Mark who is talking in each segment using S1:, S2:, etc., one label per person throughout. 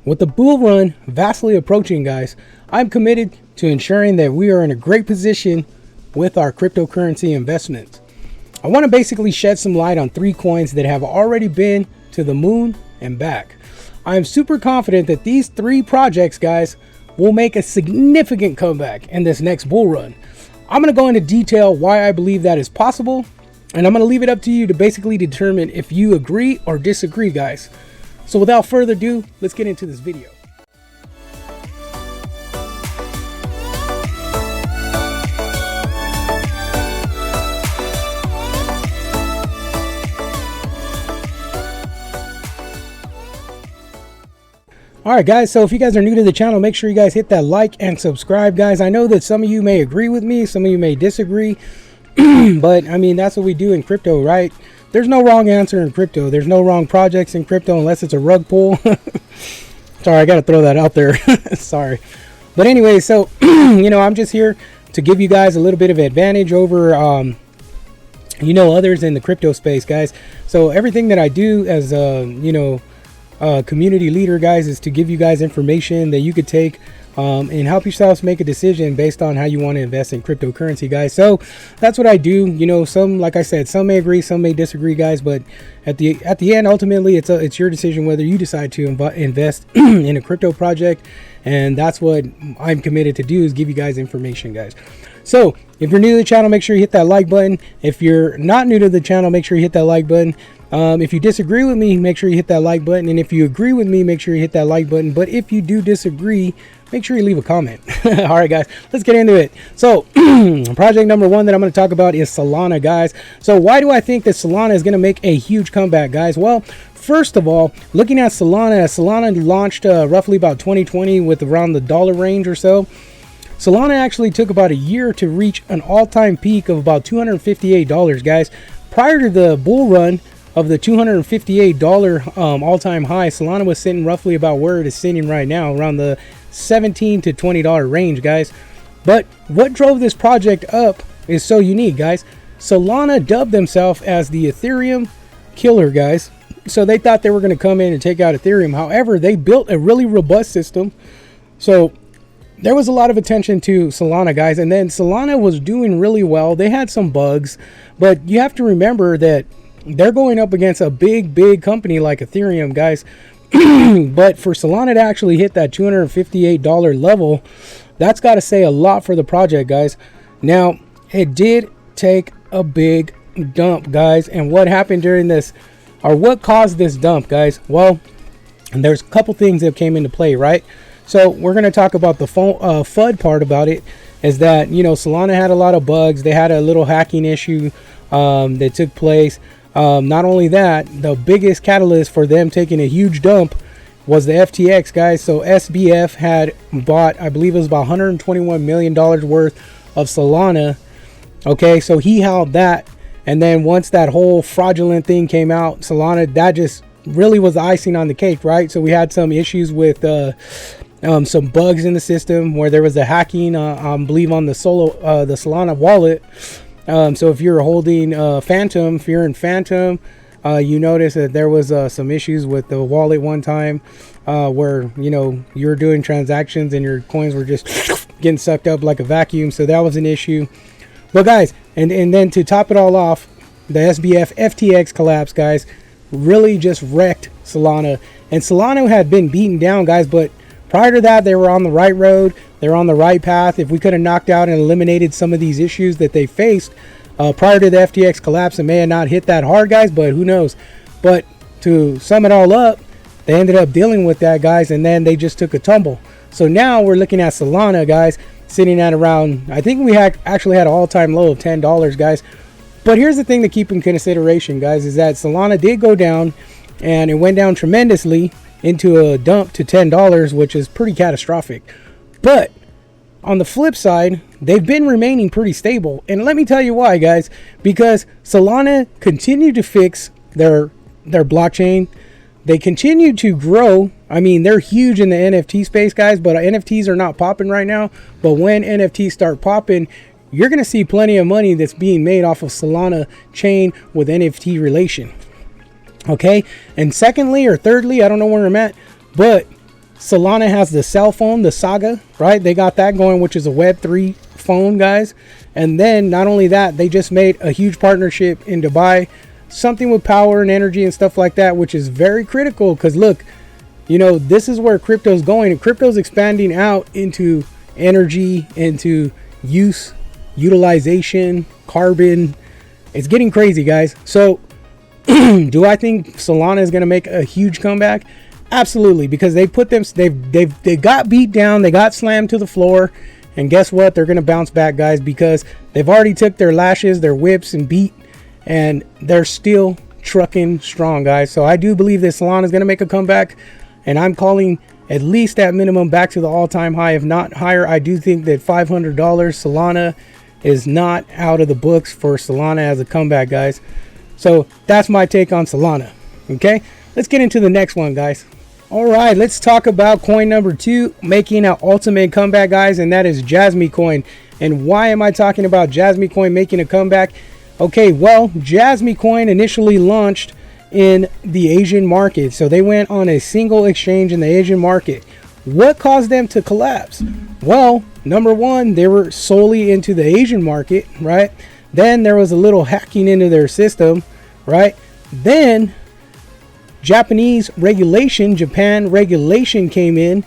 S1: With the bull run vastly approaching, guys, I'm committed to ensuring that we are in a great position with our cryptocurrency investments. I want to basically shed some light on 3 coins that have already been to the moon and back. I am super confident that these 3 projects, guys, will make a significant comeback in this next bull run. I'm going to go into detail why I believe that is possible, and I'm going to leave it up to you to basically determine if you agree or disagree, guys. So without further ado, let's get into this video. Alright guys, so if you guys are new to the channel, make sure you guys hit that like and subscribe, guys. I know that some of you may agree with me, some of you may disagree, but I mean, that's what we do in crypto, right? There's no wrong answer in crypto. There's no wrong projects in crypto unless it's a rug pull. Sorry, I got to throw that out there. Sorry. But anyway, so, you know, I'm just here to give you guys a little bit of advantage over, others in the crypto space, guys. So everything that I do as, community leader, guys, is to give you guys information that you could take and help yourselves make a decision based on how you want to invest in cryptocurrency, guys. So that's what I do. You know, some, like I said, some may agree, some may disagree, guys, but at the end, ultimately it's your decision whether you decide to invest in a crypto project, and that's what I'm committed to do, is give you guys information, guys. So if you're new to the channel, make sure you hit that like button. If you're not new to the channel, make sure you hit that like button. If you disagree with me, make sure you hit that like button. And if you agree with me, make sure you hit that like button. But if you do disagree, make sure you leave a comment. All right, guys, let's get into it. So project number 1 that I'm going to talk about is Solana, guys. So why do I think that Solana is going to make a huge comeback, guys? Well, first of all, looking at Solana launched roughly about 2020 with around the $1 range or so. Solana actually took about a year to reach an all-time peak of about $258, guys. Prior to the bull run of the $258 all-time high, Solana was sitting roughly about where it is sitting right now, around the $17 to $20 range, guys. But what drove this project up is so unique, guys. Solana dubbed themselves as the Ethereum killer, guys. So they thought they were going to come in and take out Ethereum. However, they built a really robust system. So there was a lot of attention to Solana, guys. And then Solana was doing really well. They had some bugs, but you have to remember that they're going up against a big company like Ethereum, guys. But for Solana to actually hit that $258 level, that's got to say a lot for the project, guys. Now, it did take a big dump, guys. And what happened during this, or what caused this dump, guys? Well, there's a couple things that came into play, right? So we're going to talk about the FUD part about it, is that, you know, Solana had a lot of bugs. They had a little hacking issue that took place. Not only that, the biggest catalyst for them taking a huge dump was the FTX, guys. So SBF had bought, I believe it was about $121 million worth of Solana. Okay, so he held that. And then once that whole fraudulent thing came out, Solana, that just really was the icing on the cake, right? So we had some issues with some bugs in the system where there was a hacking, I believe, on the Solana wallet. So if you're holding Phantom, if you're in Phantom, you notice that there was some issues with the wallet one time where, you know, you're doing transactions and your coins were just getting sucked up like a vacuum. So that was an issue. But guys, and then to top it all off, the SBF FTX collapse, guys, really just wrecked Solana. And Solana had been beaten down, guys, but prior to that, they were on the right road. They're on the right path. If we could have knocked out and eliminated some of these issues that they faced prior to the FTX collapse, it may have not hit that hard, guys, but who knows. But to sum it all up, they ended up dealing with that, guys, and then they just took a tumble. So now we're looking at Solana, guys, sitting at around, I think we actually had an all-time low of $10, guys. But here's the thing to keep in consideration, guys, is that Solana did go down, and it went down tremendously into a dump to $10, which is pretty catastrophic. But on the flip side, they've been remaining pretty stable. And let me tell you why, guys. Because Solana continued to fix their blockchain. They continue to grow. I mean, they're huge in the NFT space, guys, but NFTs are not popping right now. But when NFTs start popping, you're going to see plenty of money that's being made off of Solana chain with NFT relation. Okay. And secondly, or thirdly, I don't know where I'm at, but Solana has the cell phone, the Saga, right? They got that going, which is a Web3 phone, guys. And then not only that, they just made a huge partnership in Dubai, something with power and energy and stuff like that, which is very critical because look, you know, this is where crypto's going, and crypto's expanding out into energy, into utilization, carbon. It's getting crazy, guys. So do I think Solana is going to make a huge comeback? Absolutely, because they got beat down, they got slammed to the floor, and guess what? They're going to bounce back, guys, because they've already took their lashes, their whips, and beat, and they're still trucking strong, guys. So I do believe that Solana is going to make a comeback, and I'm calling at least at minimum back to the all-time high, if not higher. I do think that $500 Solana is not out of the books for Solana as a comeback, guys. So that's my take on Solana. Okay, let's get into the next one, guys. All right, let's talk about coin number 2 making an ultimate comeback, guys, and that is Jasmy coin. And why am I talking about Jasmy coin making a comeback? Okay, well, Jasmy coin initially launched in the Asian market. So they went on a single exchange in the Asian market. What caused them to collapse? Well, number one, they were solely into the Asian market, right? Then there was a little hacking into their system, right? Then Japan regulation came in,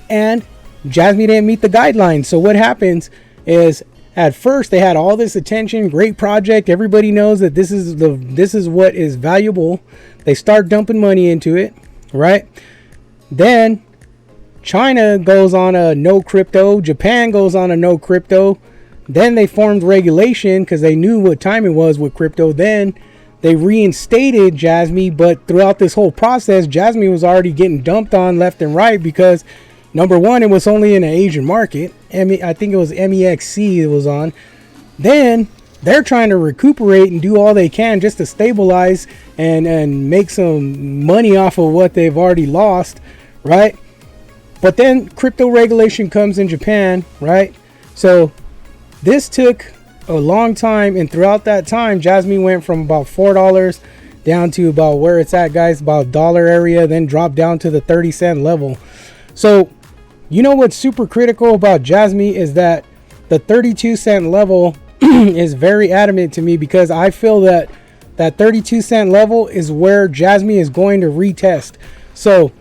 S1: and Jasmy didn't meet the guidelines. So what happens is, at first they had all this attention, great project, everybody knows that this is what is valuable. They start dumping money into it, right? Then China goes on a no crypto, Japan goes on a no crypto. Then they formed regulation because they knew what time it was with crypto. Then they reinstated Jasmy, but throughout this whole process, Jasmy was already getting dumped on left and right because, number one, it was only in an Asian market. I think it was MEXC it was on. Then they're trying to recuperate and do all they can just to stabilize and make some money off of what they've already lost, right? But then crypto regulation comes in Japan, right? So this took a long time, and throughout that time, Jasmy went from about $4 down to about where it's at, guys, about dollar area, then dropped down to the 30-cent level. So you know what's super critical about Jasmy is that the 32-cent level is very adamant to me, because I feel that that 32-cent level is where Jasmy is going to retest. So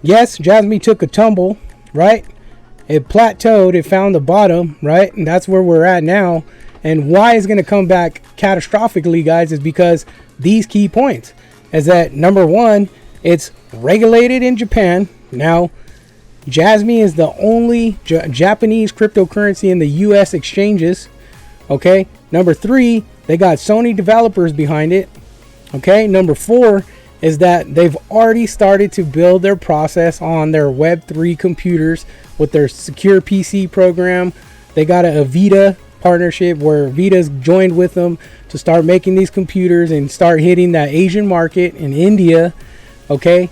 S1: yes, Jasmy took a tumble, right? It plateaued, it found the bottom, right? And that's where we're at now. And why it's going to come back catastrophically, guys, is because these key points is that, number one, it's regulated in Japan. Now, Jasmy is the only Japanese cryptocurrency in the US exchanges. Okay. Number 3, they got Sony developers behind it. Okay. Number 4 is that they've already started to build their process on their Web3 computers with their secure PC program. They got a Avita partnership where Vita's joined with them to start making these computers and start hitting that Asian market in India. Okay.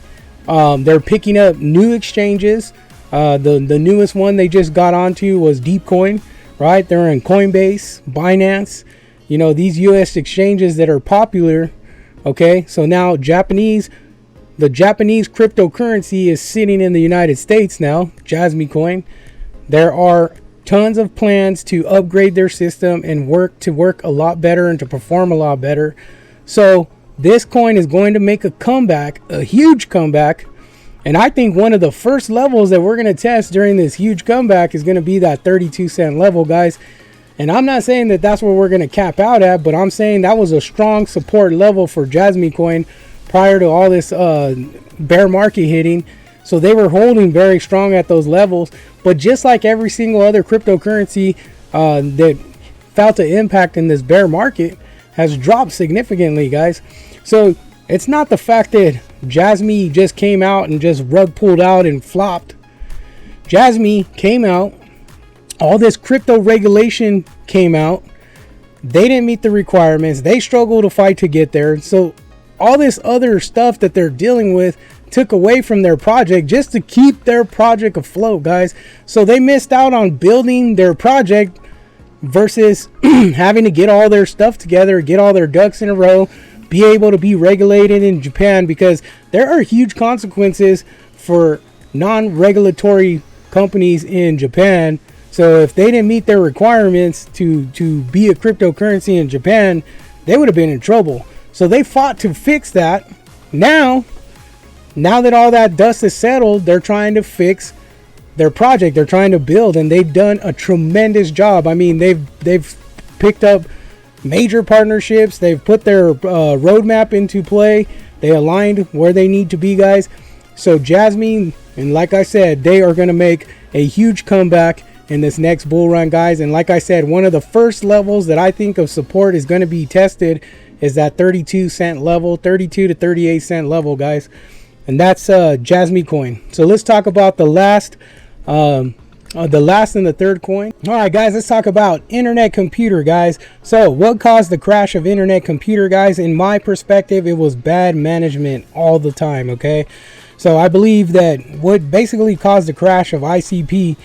S1: They're picking up new exchanges. The newest one they just got onto was Deepcoin, right? They're in Coinbase, Binance, you know, these US exchanges that are popular. Okay, so now the Japanese cryptocurrency is sitting in the United States now, Jasmy coin. There are tons of plans to upgrade their system and work a lot better and to perform a lot better. So this coin is going to make a comeback, a huge comeback. And I think one of the first levels that we're going to test during this huge comeback is going to be that 32-cent level, guys. And I'm not saying that that's where we're going to cap out at, but I'm saying that was a strong support level for Jasmy coin prior to all this bear market hitting. So they were holding very strong at those levels. But just like every single other cryptocurrency that felt the impact in this bear market has dropped significantly, guys. So it's not the fact that Jasmy just came out and just rug pulled out and flopped. Jasmy came out. All this crypto regulation came out. They didn't meet the requirements. They struggled to fight to get there. So all this other stuff that they're dealing with took away from their project just to keep their project afloat, guys. So they missed out on building their project versus having to get all their stuff together, get all their ducks in a row, be able to be regulated in Japan, because there are huge consequences for non-regulatory companies in Japan. So if they didn't meet their requirements to be a cryptocurrency in Japan, they would have been in trouble. So they fought to fix that. Now that all that dust is settled, they're trying to fix their project. They're trying to build, and they've done a tremendous job. I mean, they've picked up major partnerships. They've put their roadmap into play. They aligned where they need to be, guys. So Jasmy, and like I said, they are going to make a huge comeback in this next bull run, guys. And like I said, one of the first levels that I think of support is going to be tested is that 32-cent level, 32 to 38-cent level, guys. And that's Jasmy coin. So let's talk about the last and the third coin. All right, guys, let's talk about internet computer, guys. So what caused the crash of internet computer, guys? In my perspective, it was bad management all the time. Okay, so I believe that what basically caused the crash of ICP,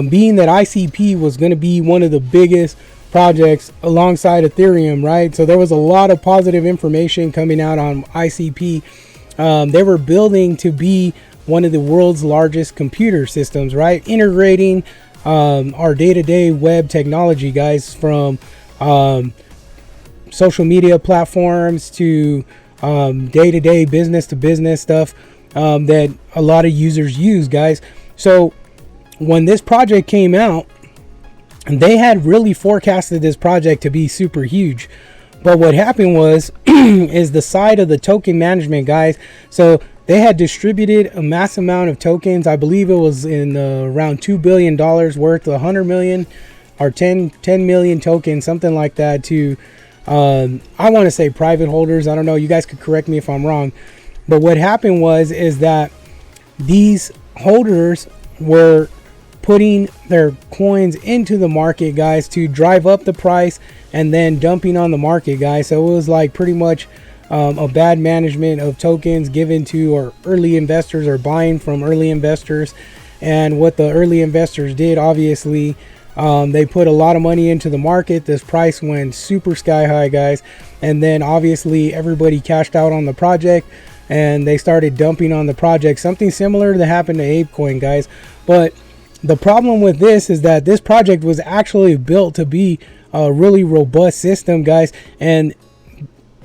S1: being that ICP was going to be one of the biggest projects alongside Ethereum, right? So there was a lot of positive information coming out on ICP. They were building to be one of the world's largest computer systems, right? Integrating our day-to-day web technology, guys, from social media platforms to day-to-day business-to-business stuff that a lot of users use, guys. So when this project came out, they had really forecasted this project to be super huge. But what happened was is the side of the token management, guys. So they had distributed a mass amount of tokens. I believe it was in around $2 billion worth, 100 million or 10 million tokens, something like that, to I want to say private holders. I don't know. You guys could correct me if I'm wrong. But what happened is that these holders were putting their coins into the market, guys, to drive up the price and then dumping on the market, guys. So it was like pretty much a bad management of tokens given to or early investors, or buying from early investors. And what the early investors did, obviously, they put a lot of money into the market. This price went super sky high, guys. And then obviously everybody cashed out on the project and they started dumping on the project. Something similar that happened to ApeCoin, guys. But the problem with this is that this project was actually built to be a really robust system, guys, and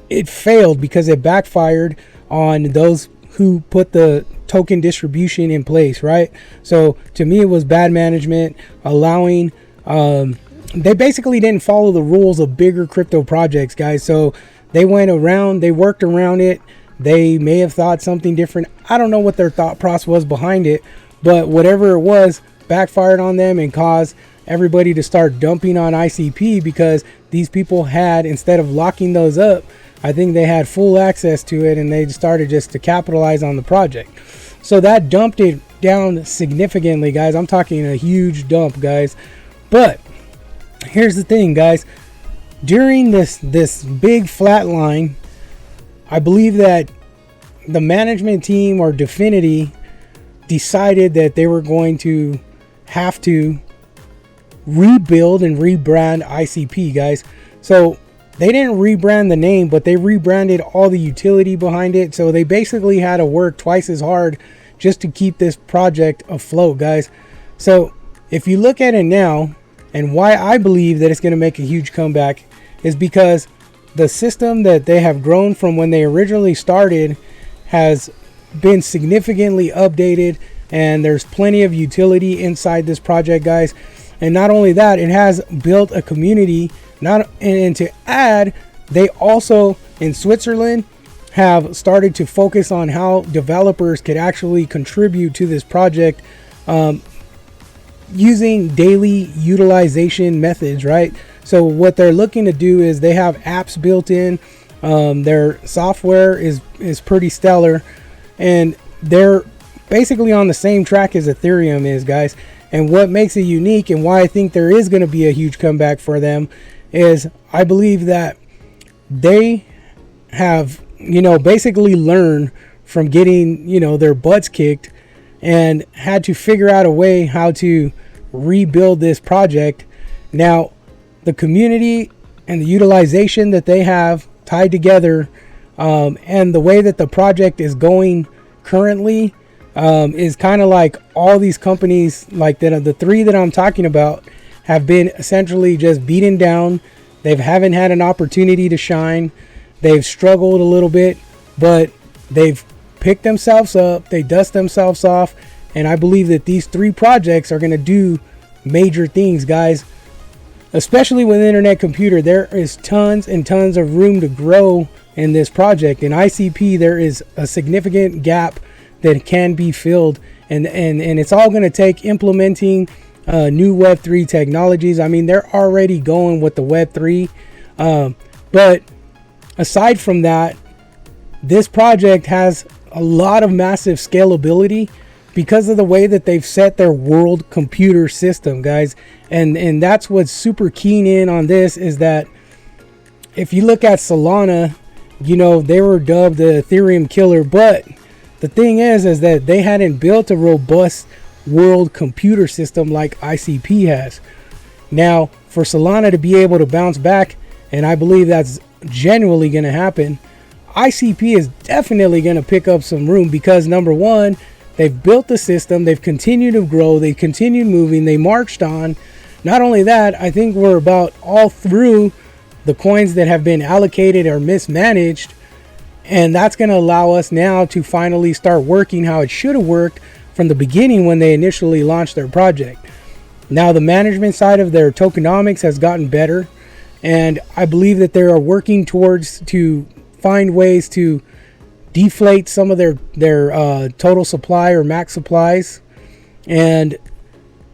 S1: it failed because it backfired on those who put the token distribution in place, right? So to me, it was bad management, allowing they basically didn't follow the rules of bigger crypto projects, guys. So they went around, they worked around it. They may have thought something different. I don't know what their thought process was behind it, but whatever it was, backfired on them and caused everybody to start dumping on ICP, because these people had, instead of locking those up, I think they had full access to it, and they started just to capitalize on the project. So that dumped it down significantly, guys. I'm talking a huge dump, guys. But here's the thing, guys. During this big flat line, I believe that the management team or Definity decided that they were going to have to rebuild and rebrand ICP, guys. So they didn't rebrand the name, but they rebranded all the utility behind it. So they basically had to work twice as hard just to keep this project afloat, guys. So if you look at it now, and why I believe that it's going to make a huge comeback is because the system that they have grown from when they originally started has been significantly updated, and there's plenty of utility inside this project, guys. And not only that, it has built a community. And to add, they also in Switzerland have started to focus on how developers could actually contribute to this project using daily utilization methods, right? So what they're looking to do is they have apps built in. Their software is pretty stellar, and they're basically on the same track as Ethereum is, guys. And what makes it unique, and why I think there is going to be a huge comeback for them, is I believe that they have, basically learned from getting, their butts kicked, and had to figure out a way how to rebuild this project. Now, the community and the utilization that they have tied together, and the way that the project is going currently, is kind of like all these companies, like the three that I'm talking about, have been essentially just beaten down. They haven't had an opportunity to shine. They've struggled a little bit, but they've picked themselves up. They dust themselves off. And I believe that these three projects are going to do major things, guys. Especially with Internet Computer, there is tons and tons of room to grow in this project. In ICP, there is a significant gap that can be filled. And it's all going to take implementing new Web3 technologies. I mean, they're already going with the Web3. But aside from that, this project has a lot of massive scalability because of the way that they've set their world computer system, guys. And that's what's super keen in on this, is that if you look at Solana, you know, they were dubbed the Ethereum killer, but the thing is that they hadn't built a robust world computer system like ICP has. Now, for Solana to be able to bounce back, and I believe that's genuinely going to happen, ICP is definitely going to pick up some room because, number one, they've built the system, they've continued to grow, they've continued moving, they marched on. Not only that, I think we're about all through the coins that have been allocated or mismanaged, and that's going to allow us now to finally start working how it should have worked from the beginning when they initially launched their project. Now the management side of their tokenomics has gotten better, and I believe that they are working towards to find ways to deflate some of their total supply or max supplies, and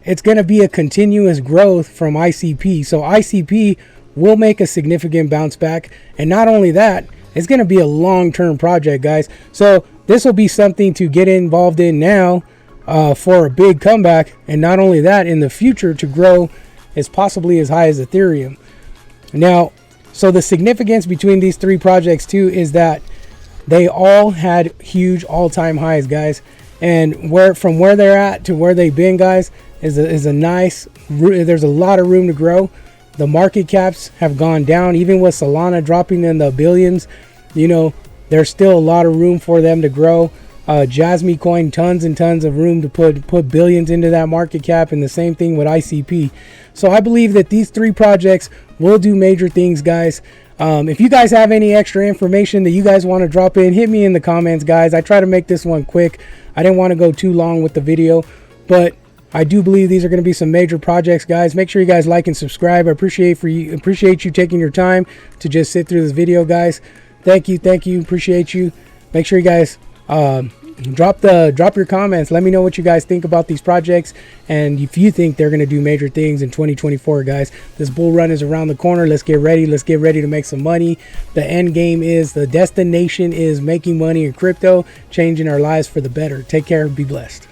S1: it's going to be a continuous growth from ICP. So ICP will make a significant bounce back, and not only that, it's going to be a long-term project, guys. So this will be something to get involved in now for a big comeback, and not only that, in the future to grow as possibly as high as Ethereum. Now, so the significance between these three projects too is that they all had huge all-time highs, guys. And from where they're at to where they've been, guys, is a nice. There's a lot of room to grow. The market caps have gone down, even with Solana dropping in the billions. You know, there's still a lot of room for them to grow. Jasmy coin, tons and tons of room to put billions into that market cap, and the same thing with ICP. So I believe that these three projects will do major things, guys. If you guys have any extra information that you guys want to drop in, hit me in the comments, guys. I try to make this one quick. I didn't want to go too long with the video, but I do believe these are going to be some major projects, guys. Make sure you guys like and subscribe. I appreciate you taking your time to just sit through this video, guys. Thank you, appreciate you. Make sure you guys drop your comments. Let me know what you guys think about these projects, and if you think they're going to do major things in 2024, guys. This bull run is around the corner. Let's get ready to make some money. The end game is, the destination is making money in crypto, changing our lives for the better. Take care, be blessed.